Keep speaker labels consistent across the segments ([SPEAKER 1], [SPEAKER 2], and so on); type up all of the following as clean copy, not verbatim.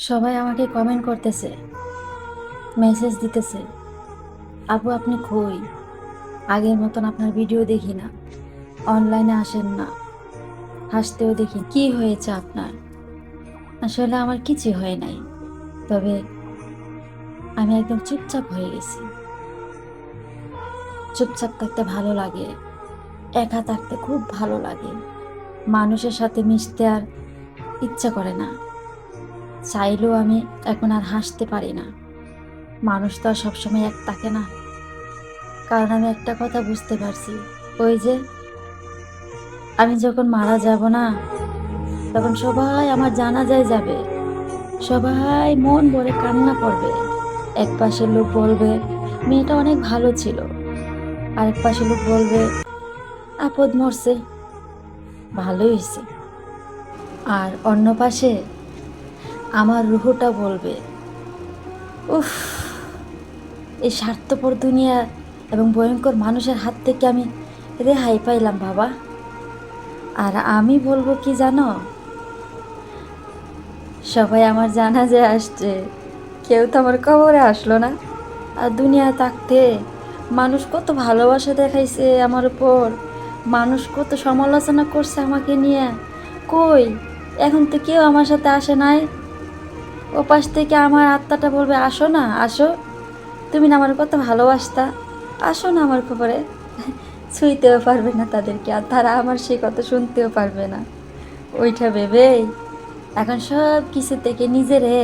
[SPEAKER 1] সবাই আমাকে কমেন্ট করতেছে, মেসেজ দিতেছে, আপু আপনি কই? আগের মতন আপনার ভিডিও দেখি না, অনলাইনে আসেন না, হাসতেও দেখি। কি হয়েছে আপনার? আসলে আমার কিছু হয় নাই, তবে আমি একদম চুপচাপ হয়ে গেছি। চুপচাপ থাকতে ভালো লাগে, একা থাকতে খুব ভালো লাগে। মানুষের সাথে মিশতে আর ইচ্ছা করে না। চাইলেও আমি এখন আর হাসতে পারি না। মানুষ তো আর সবসময় এক থাকে না। কারণ আমি একটা কথা বুঝতে পারছি, ওই যে আমি যখন মারা যাব না, তখন সবাই আমার জানাজায় যাবে, সবাই মন ভরে কান্না করবে। এক পাশের লোক বলবে মেয়েটা অনেক ভালো ছিল, আরেক পাশের লোক বলবে আপদ মরছে, ভালোই হয়েছে। আর অন্য পাশে আমার রুহটা বলবে উফ, এই স্বার্থপর দুনিয়া এবং ভয়ঙ্কর মানুষের হাত থেকে আমি রেহাই পাইলাম বাবা। আর আমি বলবো কি জানো, সবাই আমার জানাজায় আসছে, কেউ তো আমার কবরে আসলো না। আর দুনিয়া থাকতে মানুষ কত ভালোবাসা দেখাইছে আমার উপর, মানুষ কত সমালোচনা করছে আমাকে নিয়ে, কই এখন তো কেউ আমার সাথে আসে নাই। ও পাশ থেকে আমার আত্মাটা বলবে আসো না, আসো, তুমি না আমার কত ভালোবাসতা, আসো না আমার খবরে। ছুঁইতেও পারবে না তাদেরকে, আর তারা আমার সে কথা শুনতেও পারবে না। ওইটা ভেবেই এখন সব কিছু থেকে নিজেরে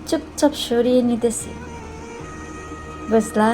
[SPEAKER 1] চুপচাপ সরিয়ে নিতেছি, বুঝলা?